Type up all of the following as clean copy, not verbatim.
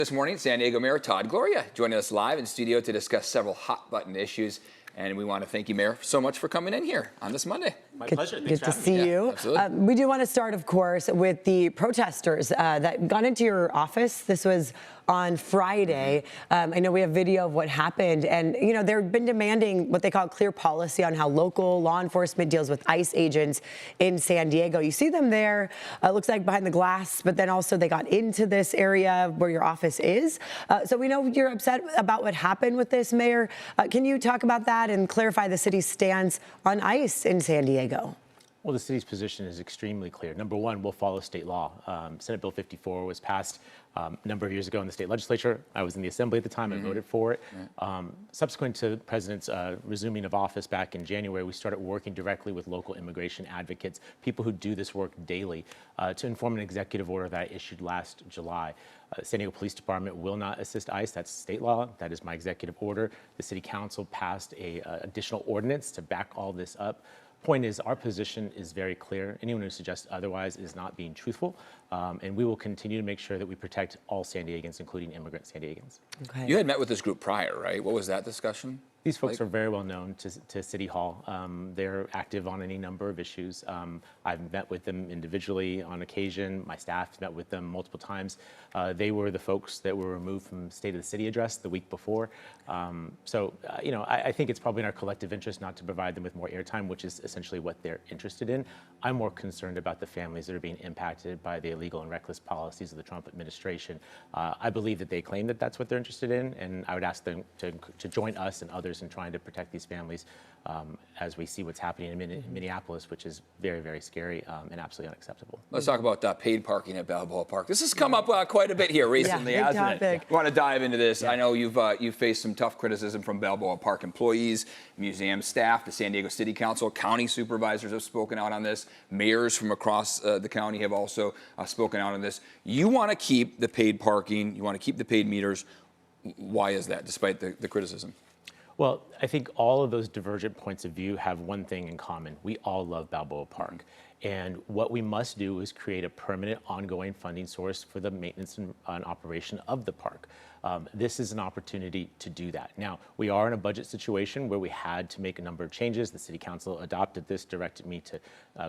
This morning, San Diego Mayor Todd Gloria joining us live in studio to discuss several hot-button issues. And we want to thank you, Mayor, so much for coming in here on this Monday. My pleasure. Good to see you. Absolutely. We do want to start, of course, with the protesters that got into your office. This was on Friday. I know we have video of what happened, and they've been demanding what they call clear policy on how local law enforcement deals with ICE agents in San Diego. You see them there, looks like behind the glass, but then also they got into this area where your office is. So we know you're upset about what happened with this, Mayor. Can you talk about that and clarify the city's stance on ICE in San Diego? Well, the city's position is extremely clear. Number one, we'll follow state law. Senate Bill 54 was passed a number of years ago in the state legislature. I was in the assembly at the time. I voted for it. Subsequent to the president's resuming of office back in January, we started working directly with local immigration advocates, people who do this work daily, to inform an executive order that I issued last July. San Diego Police Department will not assist ICE. That's state law. That is my executive order. The city council passed a additional ordinance to back all this up. Point is, our position is very clear. Anyone who suggests otherwise is not being truthful, and we will continue to make sure that we protect all San Diegans, including immigrant San Diegans. Okay. You had met with this group prior, right? What was that discussion? These folks are very well known to City Hall. They're active on any number of issues. I've met with them individually on occasion. My staff met with them multiple times. They were the folks that were removed from State of the City address the week before. I think it's probably in our collective interest not to provide them with more airtime, which is essentially what they're interested in. I'm more concerned about the families that are being impacted by the illegal and reckless policies of the Trump administration. I believe that they claim that that's what they're interested in, and I would ask them to join us and others in trying to protect these families as we see what's happening in Minneapolis, which is very, very scary and absolutely unacceptable. Let's talk about paid parking at Balboa Park. This has come up quite a bit here recently, big hasn't topic. it? We want to dive into this. I know you've faced some tough criticism from Balboa Park employees, museum staff, the San Diego City Council, county supervisors have spoken out on this. Mayors from across the county have also spoken out on this. You want to keep the paid parking. You want to keep the paid meters. Why is that, despite the criticism? Well, I think all of those divergent points of view have one thing in common. We all love Balboa Park. And what we must do is create a permanent, ongoing funding source for the maintenance and operation of the park. This is an opportunity to do that. Now, we are in a budget situation where we had to make a number of changes. The City Council adopted this, directed me to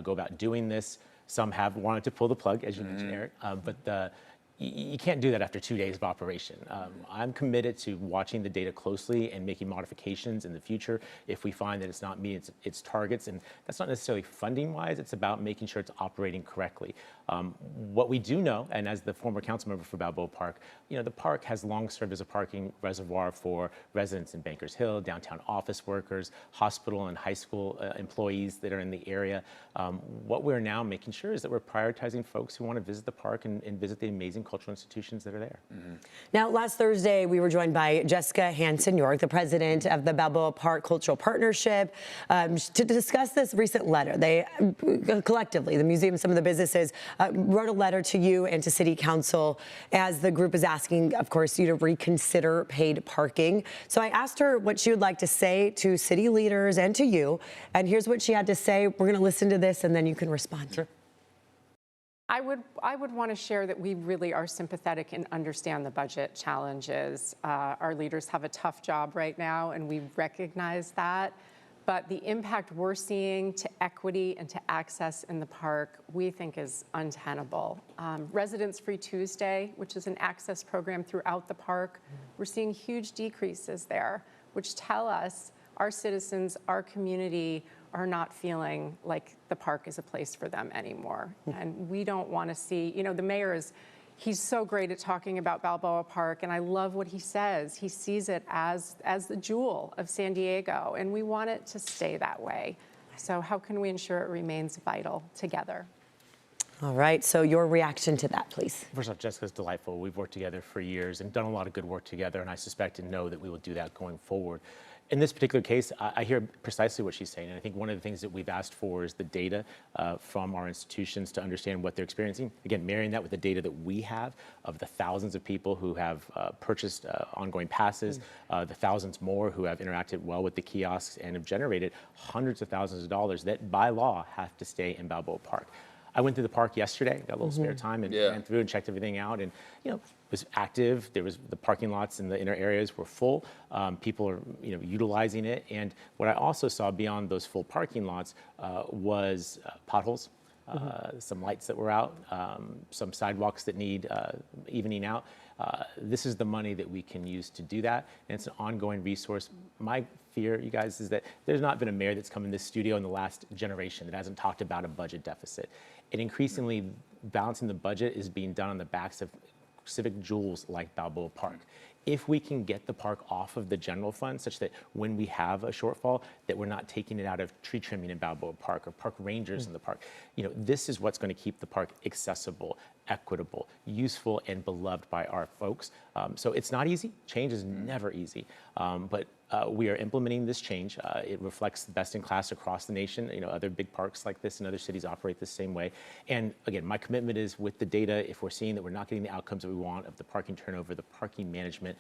go about doing this. Some have wanted to pull the plug, as you mentioned, Eric, but you can't do that after 2 days of operation. I'm committed to watching the data closely and making modifications in the future if we find that it's not meeting its targets. And that's not necessarily funding-wise. It's about making sure it's operating correctly. What we do know, and as the former council member for Balboa Park, the park has long served as a parking reservoir for residents in Bankers Hill, downtown office workers, hospital and high school employees that are in the area. What we're now making sure is that we're prioritizing folks who want to visit the park and visit the amazing cultural institutions that are there. Now, last Thursday, we were joined by Jessica Hansen-York, the president of the Balboa Park Cultural Partnership, to discuss this recent letter. They collectively, the museum, some of the businesses, wrote a letter to you and to City Council as the group is asking, of course, you to reconsider paid parking. So I asked her what she would like to say to city leaders and to you, and here's what she had to say. We're going to listen to this, and then you can respond. Sure. I would want to share that we really are sympathetic and understand the budget challenges. Our leaders have a tough job right now, and we recognize that. But the impact we're seeing to equity and to access in the park, we think is untenable. Residents Free Tuesday, which is an access program throughout the park, we're seeing huge decreases there, which tell us our citizens, our community, are not feeling like the park is a place for them anymore. And we don't want to see, the mayor he's so great at talking about Balboa Park, and I love what he says. He sees it as the jewel of San Diego, and we want it to stay that way. So how can we ensure it remains vital together? All right, so your reaction to that, please. First off, Jessica's delightful. We've worked together for years and done a lot of good work together, and I suspect and know that we will do that going forward. In this particular case, I hear precisely what she's saying, and I think one of the things that we've asked for is the data from our institutions to understand what they're experiencing. Again, marrying that with the data that we have of the thousands of people who have purchased ongoing passes, the thousands more who have interacted well with the kiosks and have generated hundreds of thousands of dollars that by law have to stay in Balboa Park. I went through the park yesterday, got a little spare time, and ran through and checked everything out. And was active. There was the parking lots in the inner areas were full. People are utilizing it. And what I also saw beyond those full parking lots was potholes. Some lights that were out, some sidewalks that need evening out. This is the money that we can use to do that, and it's an ongoing resource. My fear, you guys, is that there's not been a mayor that's come in this studio in the last generation that hasn't talked about a budget deficit. And increasingly, balancing the budget is being done on the backs of civic jewels like Balboa Park. If we can get the park off of the general fund such that when we have a shortfall, that we're not taking it out of tree trimming in Balboa Park or park rangers in the park, this is what's going to keep the park accessible, equitable, useful, and beloved by our folks. So it's not easy. Change is never easy, but we are implementing this change. It reflects best in class across the nation. Other big parks like this in other cities operate the same way. And again, my commitment is with the data, if we're seeing that we're not getting the outcomes that we want of the parking turnover, the parking management,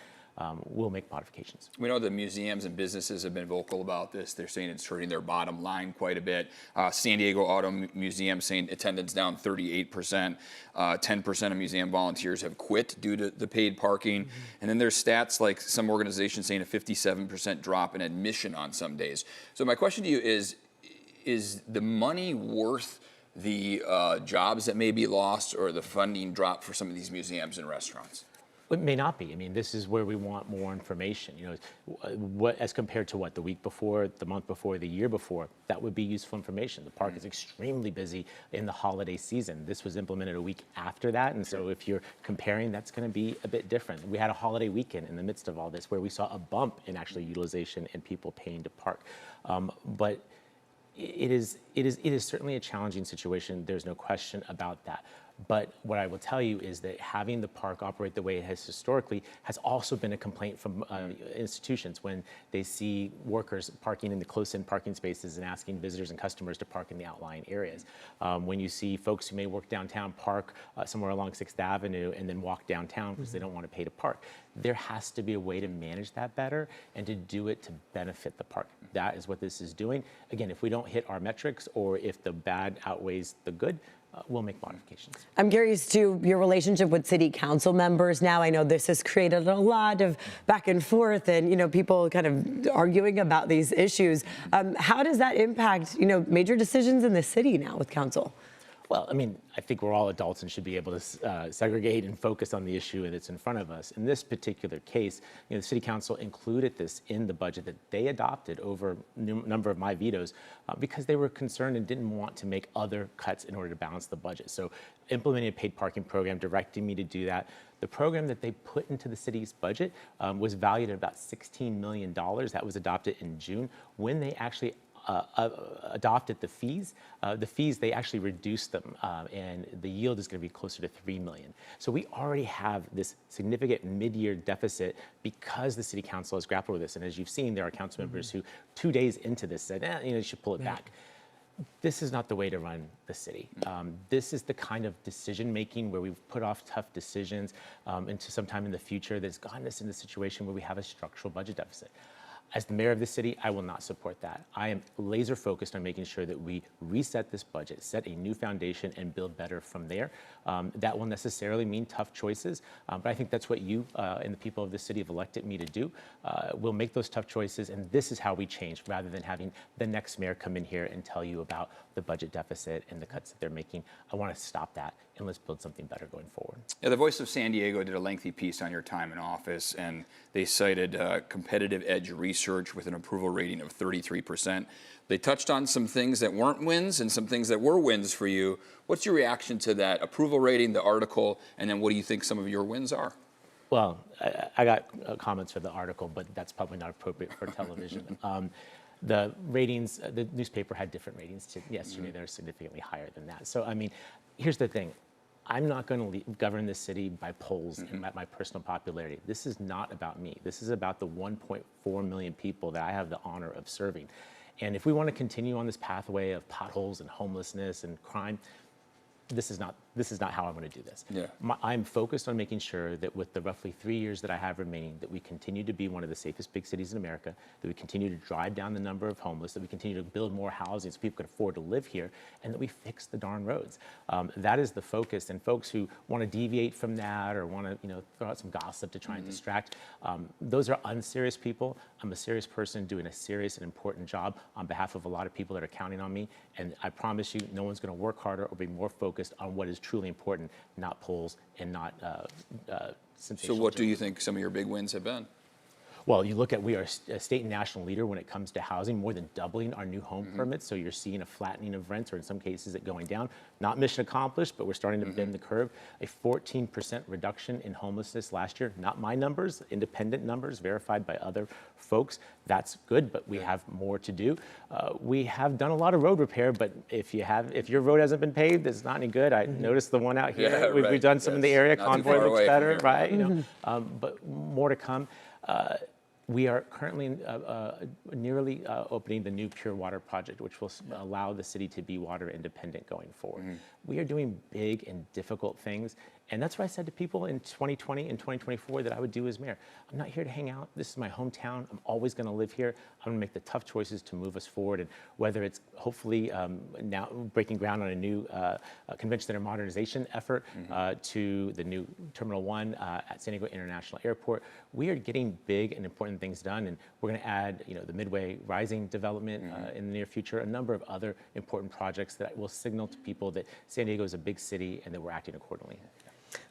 we'll make modifications. We know the museums and businesses have been vocal about this. They're saying it's hurting their bottom line quite a bit. San Diego Auto Museum saying attendance down 38%. 10% of museum volunteers have quit due to the paid parking. And then there's stats like some organizations saying a 57% drop in admission on some days. So my question to you is the money worth the jobs that may be lost or the funding drop for some of these museums and restaurants? It may not be. I mean, this is where we want more information. What as compared to what the week before, the month before, the year before, that would be useful information. The park is extremely busy in the holiday season. This was implemented a week after that, and so if you're comparing, that's going to be a bit different. We had a holiday weekend in the midst of all this where we saw a bump in actually utilization and people paying to park, but it is certainly a challenging situation. There's no question about that. But what I will tell you is that having the park operate the way it has historically has also been a complaint from institutions when they see workers parking in the close-in parking spaces and asking visitors and customers to park in the outlying areas. When you see folks who may work downtown park somewhere along 6th Avenue and then walk downtown because they don't want to pay to park. There has to be a way to manage that better and to do it to benefit the park. That is what this is doing. Again, if we don't hit our metrics or if the bad outweighs the good, we'll make modifications. I'm curious to your relationship with city council members now. I know this has created a lot of back and forth and, people kind of arguing about these issues. How does that impact, major decisions in the city now with council? Well, I mean, I think we're all adults and should be able to segregate and focus on the issue that's in front of us. In this particular case, the City Council included this in the budget that they adopted over a number of my vetoes because they were concerned and didn't want to make other cuts in order to balance the budget. So implementing a paid parking program, directing me to do that. The program that they put into the city's budget was valued at about $16 million. That was adopted in June. When they actually adopted the fees, they actually reduced them, and the yield is going to be closer to $3 million. So we already have this significant mid-year deficit because the city council has grappled with this. And as you've seen, there are council members who 2 days into this said, you should pull it back. This is not the way to run the city. This is the kind of decision-making where we've put off tough decisions into sometime in the future that's gotten us in the situation where we have a structural budget deficit. As the mayor of the city, I will not support that. I am laser focused on making sure that we reset this budget, set a new foundation, and build better from there. That will necessarily mean tough choices, but I think that's what you and the people of the city have elected me to do. We'll make those tough choices, and this is how we change, rather than having the next mayor come in here and tell you about the budget deficit and the cuts that they're making. I want to stop that, and let's build something better going forward. Yeah, the Voice of San Diego did a lengthy piece on your time in office, and they cited competitive edge research with an approval rating of 33%. They touched on some things that weren't wins and some things that were wins for you. What's your reaction to that approval rating, the article, and then what do you think some of your wins are? Well, I got comments for the article, but that's probably not appropriate for television. The ratings, the newspaper had different ratings yesterday. They're significantly higher than that. So, I mean, here's the thing. I'm not going to govern this city by polls and my personal popularity. This is not about me. This is about the 1.4 million people that I have the honor of serving. And if we want to continue on this pathway of potholes and homelessness and crime, this is not this is not how I want to do this. Yeah. I'm focused on making sure that with the roughly 3 years that I have remaining, that we continue to be one of the safest big cities in America, that we continue to drive down the number of homeless, that we continue to build more housing so people can afford to live here, and that we fix the darn roads. That is the focus, and folks who want to deviate from that or want to, throw out some gossip to try and distract, those are unserious people. I'm a serious person doing a serious and important job on behalf of a lot of people that are counting on me, and I promise you, no one's going to work harder or be more focused on what is truly important, not polls and not So what do you think some of your big wins have been? Well, you look at, we are a state and national leader when it comes to housing, more than doubling our new home permits. So you're seeing a flattening of rents, or in some cases it going down. Not mission accomplished, but we're starting to bend the curve. A 14% reduction in homelessness last year. Not my numbers, independent numbers verified by other folks. That's good, but we have more to do. We have done a lot of road repair, but if your road hasn't been paved, it's not any good. I noticed the one out here. Yeah, We've done some in the area. Not too Convoy far away looks from better, here. right? But more to come. We are currently nearly opening the new Pure Water project, which will allow the city to be water independent going forward. We are doing big and difficult things, and that's what I said to people in 2020 and 2024 that I would do as mayor. I'm not here to hang out. This is my hometown. I'm always going to live here. I'm going to make the tough choices to move us forward, and whether it's hopefully now breaking ground on a new convention center modernization effort to the new Terminal 1 at San Diego International Airport, we are getting big and important things done, and we're going to add, the Midway Rising development in the near future, a number of other important projects that will signal to people that San Diego is a big city and that we're acting accordingly.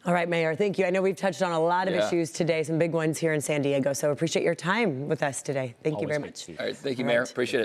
All right, Mayor, thank you. I know we've touched on a lot of issues today, some big ones here in San Diego, so appreciate your time with us today. Thank you very much. All right, thank you, Mayor. Appreciate it.